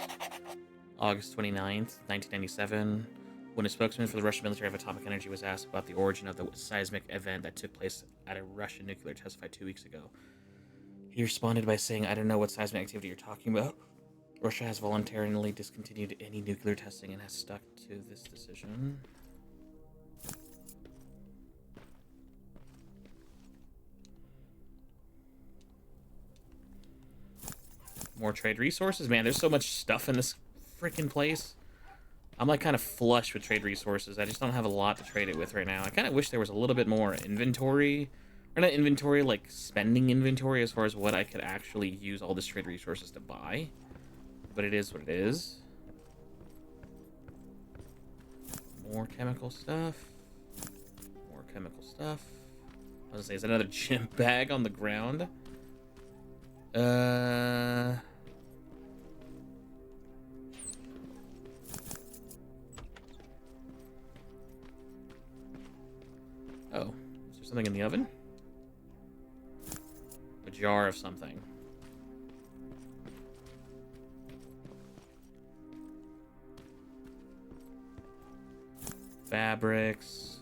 August 29th, 1997. When a spokesman for the Russian military of atomic energy was asked about the origin of the seismic event that took place at a Russian nuclear test site 2 weeks ago, he responded by saying, "I don't know what seismic activity you're talking about. Russia has voluntarily discontinued any nuclear testing and has stuck to this decision." More trade resources? Man, there's so much stuff in this freaking place. I'm like kind of flush with trade resources. I just don't have a lot to trade it with right now. I kind of wish there was a little bit more inventory. Or not inventory, like spending inventory as far as what I could actually use all this trade resources to buy. But it is what it is. More chemical stuff. More chemical stuff. I was gonna say, is that another gym bag on the ground? Oh, is there something in the oven? A jar of something. Fabrics.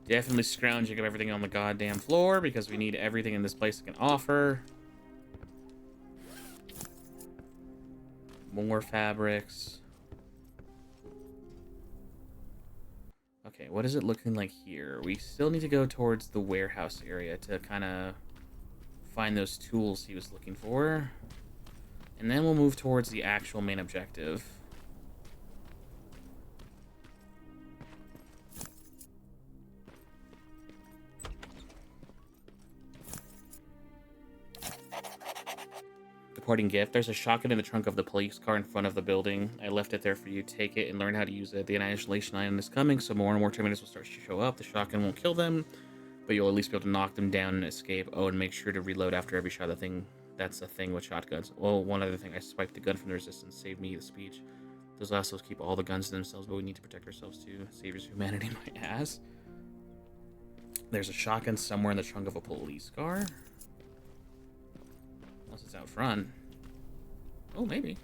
Definitely scrounging up everything on the goddamn floor because we need everything in this place it can offer. More fabrics. Okay, what is it looking like here? We still need to go towards the warehouse area to kind of find those tools he was looking for. And then we'll move towards the actual main objective. Departing gift. There's a shotgun in the trunk of the police car in front of the building. I left it there for you. Take it and learn how to use it. The annihilation island is coming, so more and more Terminators will start to show up. The shotgun won't kill them, but you'll at least be able to knock them down and escape. Oh, and make sure to reload after every shot. That's the thing with shotguns. Well, one other thing. I swiped the gun from the resistance. Saved me the speech. Those assholes keep all the guns to themselves, but we need to protect ourselves too. Saviors of humanity, my ass. There's a shotgun somewhere in the trunk of a police car. Unless it's out front. Oh, maybe.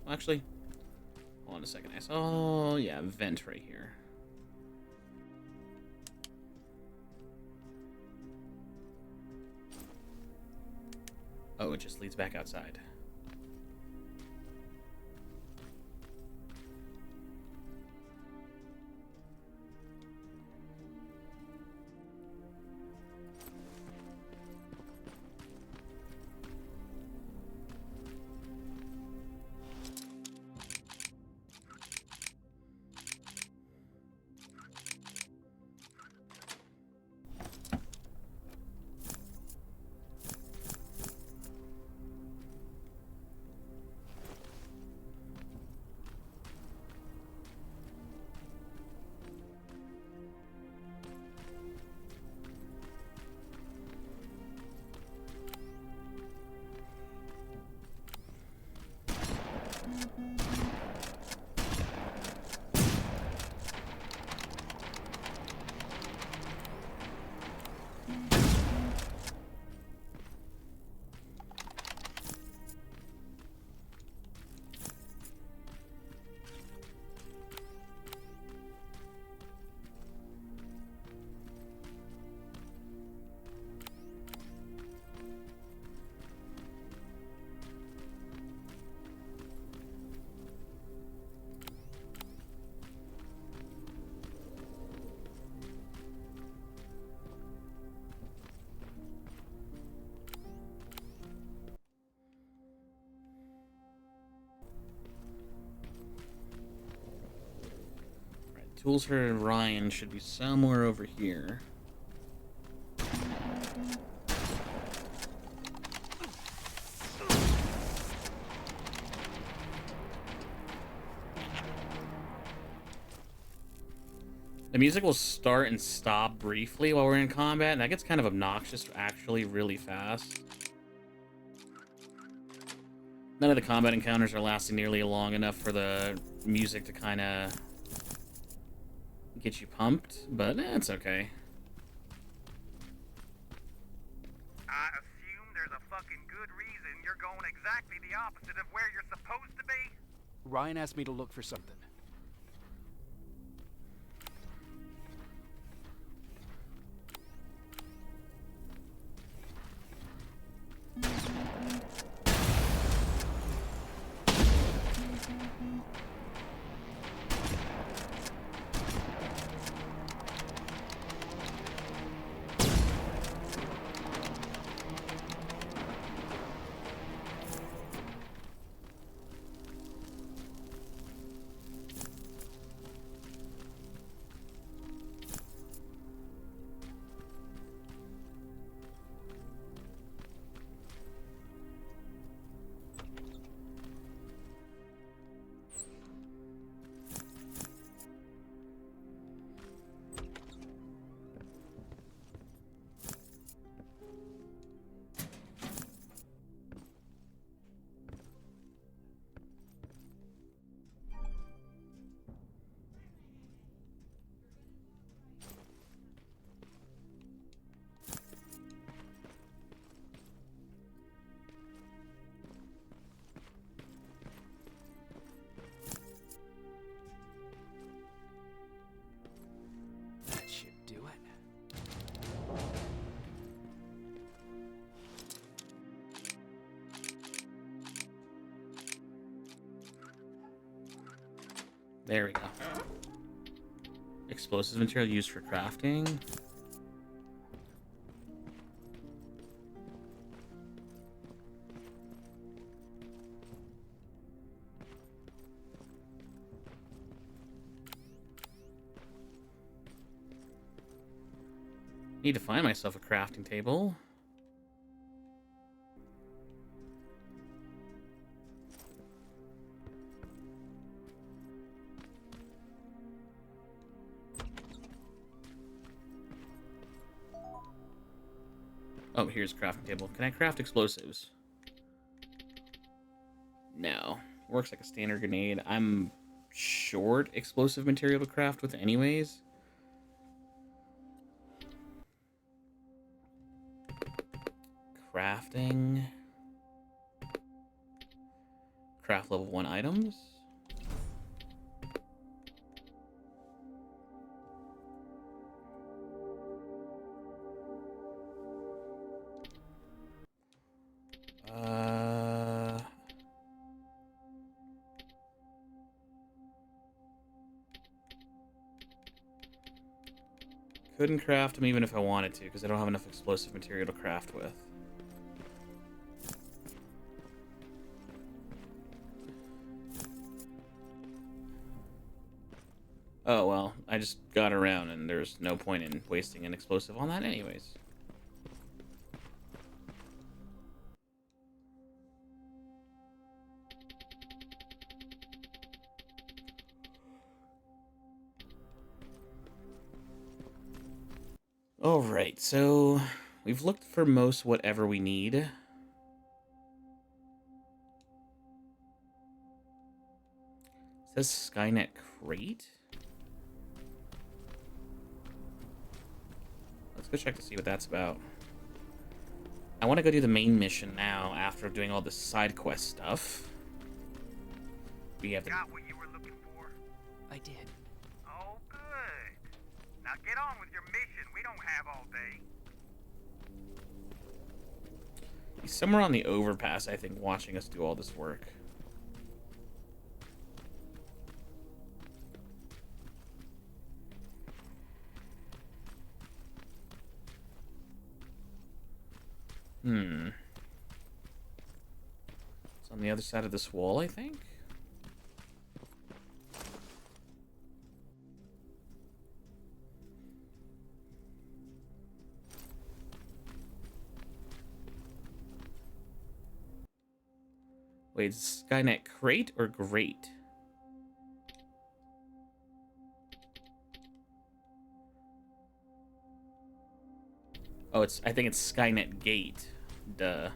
Well, actually, hold on a second. I saw, yeah, vent right here. Oh, it just leads back outside. Tools for Ryan should be somewhere over here. The music will start and stop briefly while we're in combat, and that gets kind of obnoxious actually really fast. None of the combat encounters are lasting nearly long enough for the music to kind of get you pumped, but it's okay. I assume there's a fucking good reason you're going exactly the opposite of where you're supposed to be? Ryan asked me to look for something. There we go. Explosives material used for crafting. Need to find myself a crafting table. Oh, here's a crafting table. Can I craft explosives? No. Works like a standard grenade. I'm short explosive material to craft with anyways. Crafting. Craft level 1 items. Couldn't craft them even if I wanted to, because I don't have enough explosive material to craft with. Oh, well, I just got around, and there's no point in wasting an explosive on that anyways. Alright, so we've looked for most whatever we need. It says Skynet crate. Let's go check to see what that's about. I want to go do the main mission now after doing all this side quest stuff. We have Got what you were looking for? I did. Oh, good. Now get on with your mission. We don't have all day. He's somewhere on the overpass, I think, watching us do all this work. It's on the other side of this wall, I think. Wait, Skynet crate or grate? Oh, I think it's Skynet gate. Duh.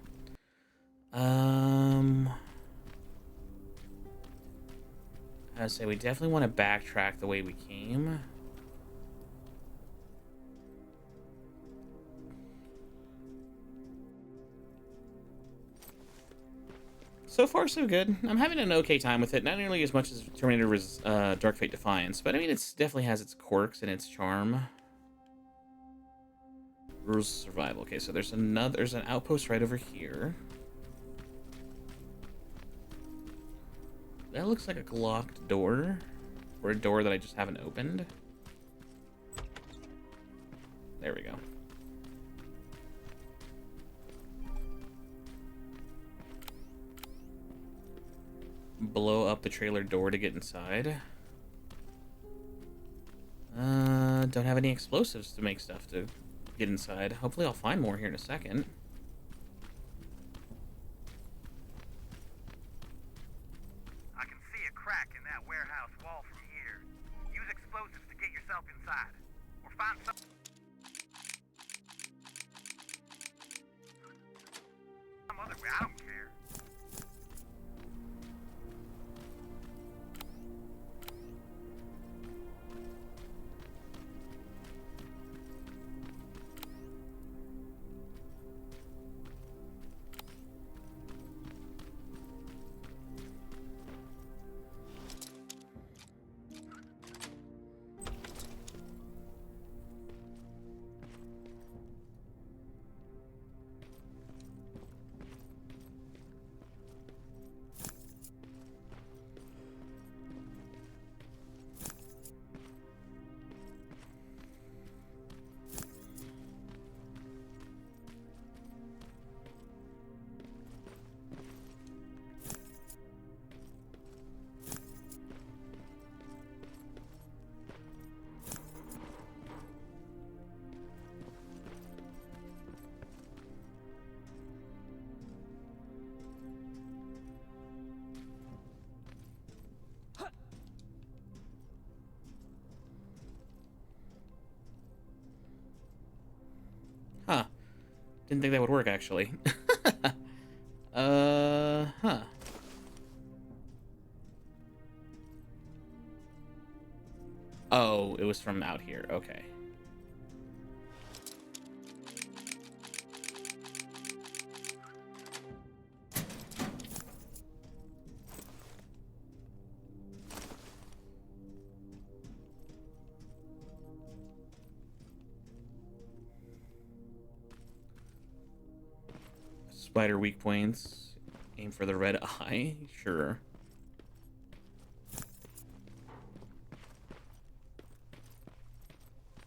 I say we definitely want to backtrack the way we came. So far, so good. I'm having an okay time with it. Not nearly as much as Terminator was Dark Fate Defiance, but I mean, it definitely has its quirks and its charm. Rules of survival. Okay, so there's an outpost right over here. That looks like a locked door, or a door that I just haven't opened. There we go. Blow up the trailer door to get inside. Don't have any explosives to make stuff to get inside. Hopefully I'll find more here in a second. I can see a crack in that warehouse wall from here. Use explosives to get yourself inside. Or find some other way. I don't care. Huh. Didn't think that would work, actually. Huh. Oh, it was from out here. Okay. Spider weak points. Aim for the red eye. Sure.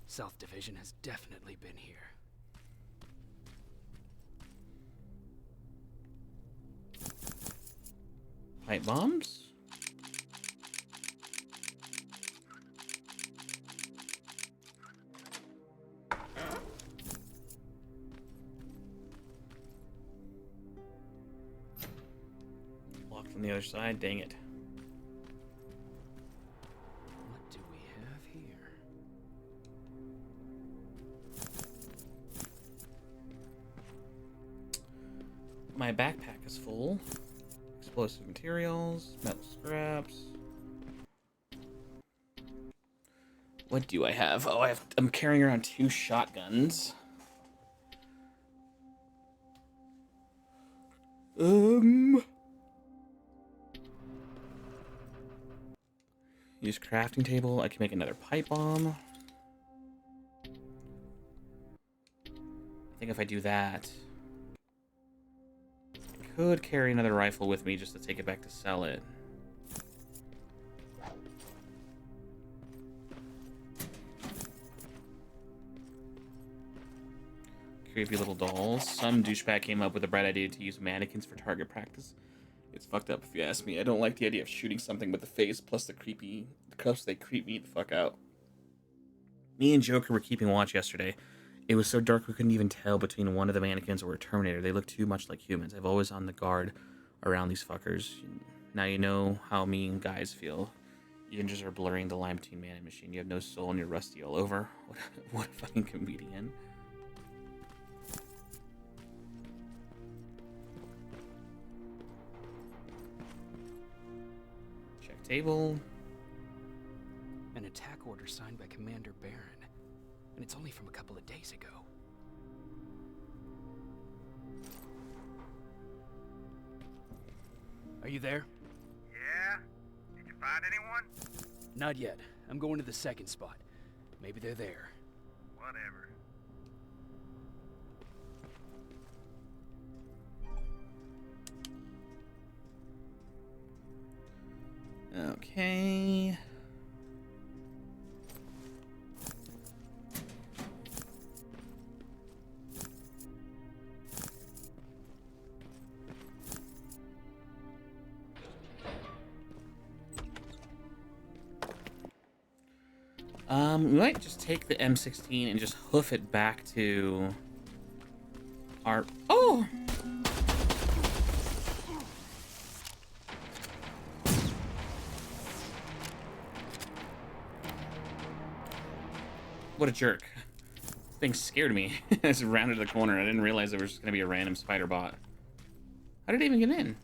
Self-division has definitely been here. Pipe bombs? Locked from the other side, dang it. What do we have here? My backpack is full. Explosive materials, metal scraps. What do I have? Oh, I'm carrying around 2 shotguns. Use crafting table. I can make another pipe bomb. I think if I do that, I could carry another rifle with me just to take it back to sell it. Creepy little dolls. Some douchebag came up with a bright idea to use mannequins for target practice. It's fucked up if you ask me. I don't like the idea of shooting something with the face, plus the cuffs, they creep me the fuck out. Me and Joker were keeping watch yesterday. It was so dark we couldn't even tell between one of the mannequins or a Terminator. They look too much like humans. I've always on the guard around these fuckers. Now you know how mean guys feel. You just are blurring the line between man and machine. You have no soul and you're rusty all over. What a fucking comedian. Check table. An attack order signed by Commander Baron. And it's only from a couple of days ago. Are you there? Yeah? Did you find anyone? Not yet. I'm going to the second spot. Maybe they're there. Whatever. Okay. We might just take the M16 and just hoof it back to our... Oh! What a jerk. This thing scared me. I just rounded the corner. I didn't realize there was just going to be a random spider bot. How did it even get in?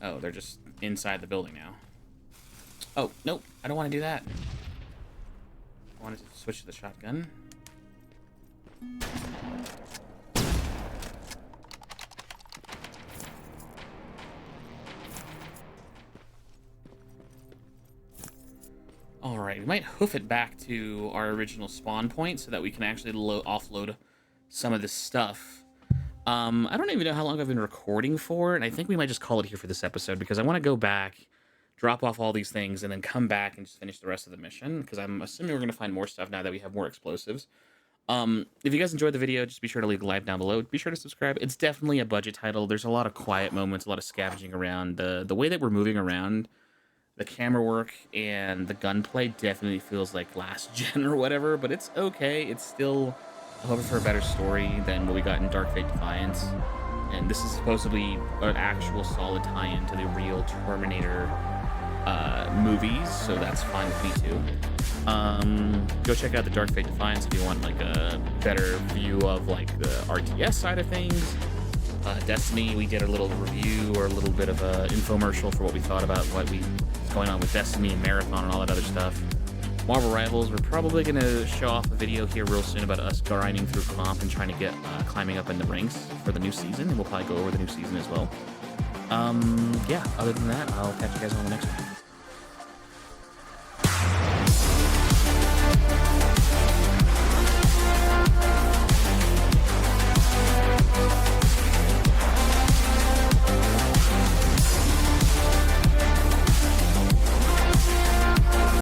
Oh, they're just inside the building now. Oh, nope. I don't want to do that. I wanted to switch to the shotgun. Alright, we might hoof it back to our original spawn point so that we can actually offload some of this stuff. I don't even know how long I've been recording for, and I think we might just call it here for this episode because I want to go back, drop off all these things, and then come back and just finish the rest of the mission, because I'm assuming we're going to find more stuff now that we have more explosives. If you guys enjoyed the video, just be sure to leave a like down below. Be sure to subscribe. It's definitely a budget title. There's a lot of quiet moments, a lot of scavenging around. The way that we're moving around, the camera work, and the gunplay definitely feels like last gen or whatever, but it's okay. It's still, I'm hoping for a better story than what we got in Dark Fate Defiance. And this is supposedly an actual solid tie-in to the real Terminator movies, so that's fine with me too. Go check out the Dark Fate Defiance if you want like a better view of like the RTS side of things. Destiny, we did a little review or a little bit of a infomercial for what we thought about what's going on with Destiny and Marathon and all that other stuff. Marvel Rivals, we're probably going to show off a video here real soon about us grinding through comp and trying to get climbing up in the ranks for the new season, and we'll probably go over the new season as well. Yeah, other than that, I'll catch you guys on the next one.